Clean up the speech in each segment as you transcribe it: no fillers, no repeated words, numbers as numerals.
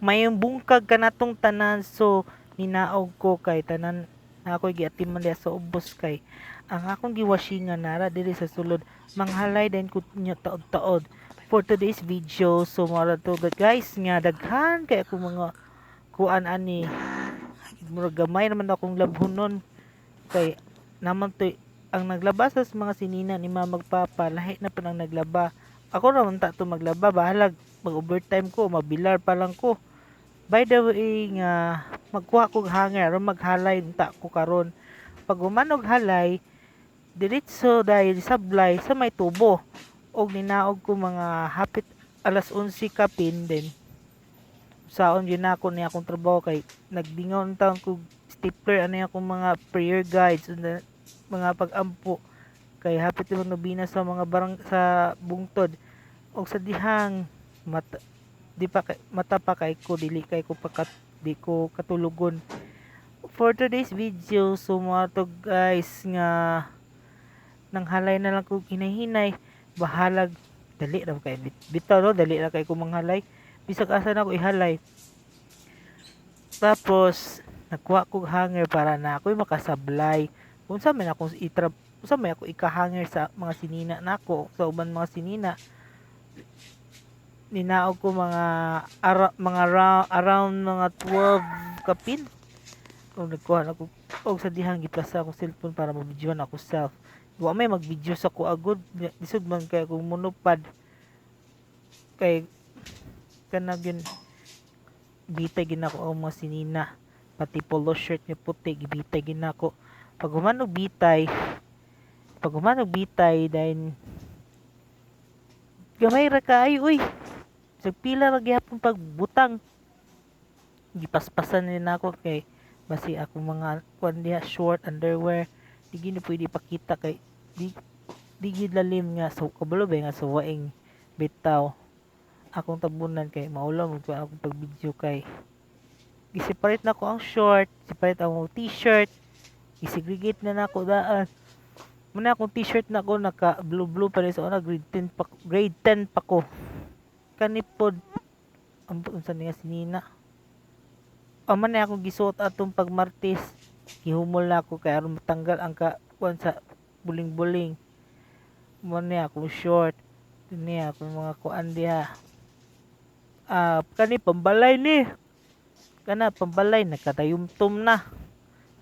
may bungkag kanatong tanan, so ninaog ko kay tanan na ako giatiman diha sa ubos kay ang akong giwashingan nara diri sa sulod manghalay din ko niya taod-taod for today's video. So mara to guys nga daghan kay ako mga kuan ani murag gamay naman akong labhonon kay naman to ang naglaba sa mga sinina ni mama magpapa lahi na pa nang naglaba. Ako naman ta to maglaba, bahalag mag overtime ko, mabilar pa lang ko. By the way nga magkuha kog hanger aron maghalay unta ko karon. Pag humanog halay, diretso dahil sablay sa may tubo. Og ninaog ko mga hapit alas 11 kapin din. Saon yun ako niya akong trabaho kay nagdingon taon ko stapler ano akong mga prayer guides mga pag-ampo kay hapit yung nobina sa mga barang sa bungtod og sa dihang mata, di pa kay, mata pa kay ko dili kay ko pakat di ko katulugon for today's video. So mga to guys nga nang halay na lang ko hinahinay bahalag dali ra kay bitaw no dali ra kay ko manghalay bisag asa na ako ihalay. Tapos nakuha kog hanger para na ako'y makasablay unsa man akong unsa may ako ikahanger sa mga sinina nako sa uban mga sinina. Ninaog ko mga around mga 12 kapin o nagkuha ako og sa dihang giplasa akong cellphone para mabidyohan ako self. Wa may mag-video sa ko agud lisod man kay akong monopod kay kanag yun bitay gid nako ang mga sinina pati polo shirt niya puti gibitay gid nako. Pag humanog bitay dahil gamay ra kaayo uy sa pila ra gyapon pagbutang gipaspasan din ako kay basi ako mga kuan diha short underwear di gini pwede pakita kay di gid lalim nga so kabalo ba nga sa waing bitaw akong tabunan kay maulam mo akong pag video kay gi-separate na ko ang short, separate ang t-shirt, i-segregate na nako daan. Muna akong t-shirt na ko naka blue pa rin sa una grade 10 pa ko. Kanipod ang unsa niya sinina. Amo na akong gisuot atong pagmartis. Gihumol na ako kay aron matanggal ang kuan sa buling-buling. Mo na akong short. Niya akong mga kuan diha. Kani pambalay ni. Kana pambalay nakatayumtom na.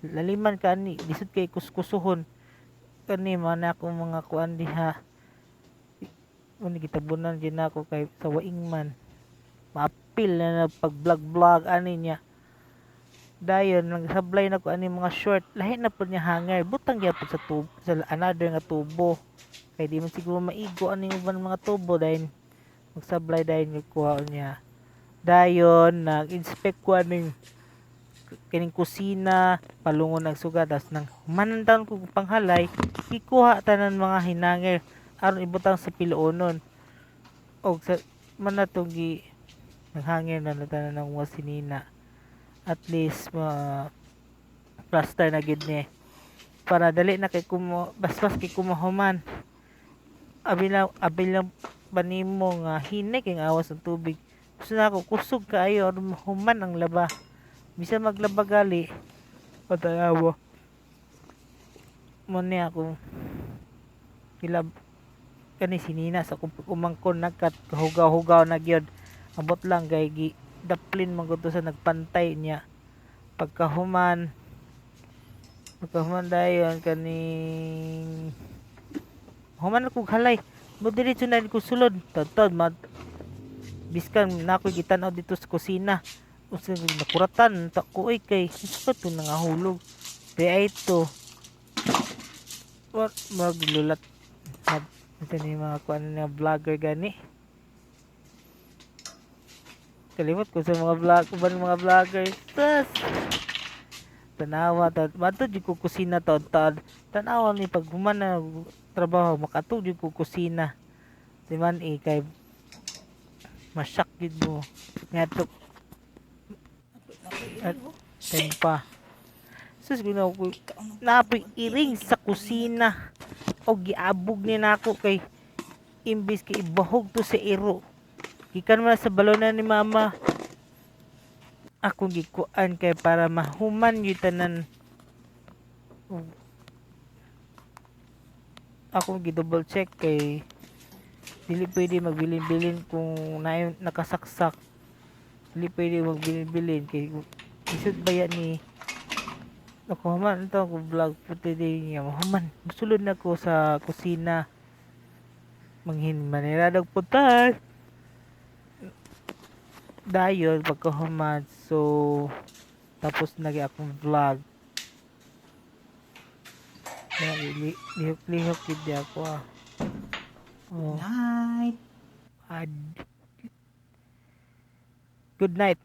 Laliman kani lisod kay kuskusuhon. Kani man akong mga kuan diha. Muna gitabunan din ako kay sa waing man. Maapil na pag-vlog ani niya. Dayon nagsablay na ko ani mga short. Lahi na po niya hanger. Butang gyapon sa tubo sa another nga tubo. Kay di man siguro maigo ani uban mga tubo dahil magsablay dahil kuha niya. Dayon nag-inspect ko aning kining kusina palungon ng suga das nang manandan ko panghalay ikuha tanan mga hinanger aron ibutang sa piluonon og sa manatogi naghangir na tanan ng mga sinina at least plaster na gid ni para dali na kay basbas kay kumahuman abilang panimo nga hinay kay awas ng tubig. Gusto na ako kusog kaayo aron mahuman ang laba bisan maglaba gali patanawa mo niya ako kilab kani sinina sa kumangkon nagkat hugaw-hugaw na gyud abot lang kay daplin man gud sa nagpantay niya pagkahuman dayon kaning human ko halay mo diretso na ko sulod tad biskan na ako gitanaw dito sa kusina usa nakuratan ta ko kay isa to nangahulog di ito what maglulat ito ni mga kuan na vlogger gani kalimot ko sa mga vlogger tas tanawa ta mato di ko kusina tad tanawa ni pag human na trabaho makatug di ko kusina di man kay masyak gid mo ngadto at pa sus ginaw ko napoy iring sa kusina o giabog ni nako kay imbis kay ibahog to sa iro gikan man sa balonan ni mama akong gikuan kay para mahuman yung tanan. Ug akong gi-double check kay dili pwede magbilin-bilin kung nakasaksak. Dili pwede magbilin-bilin kay isud baya ni ako man ito ako vlog for today niya mahuman. Musulod na ko sa kusina manghin maniradog putas dayon pagkahuman so tapos nagi akong vlog na lihok-lihok gid ako oh Night. ad good night.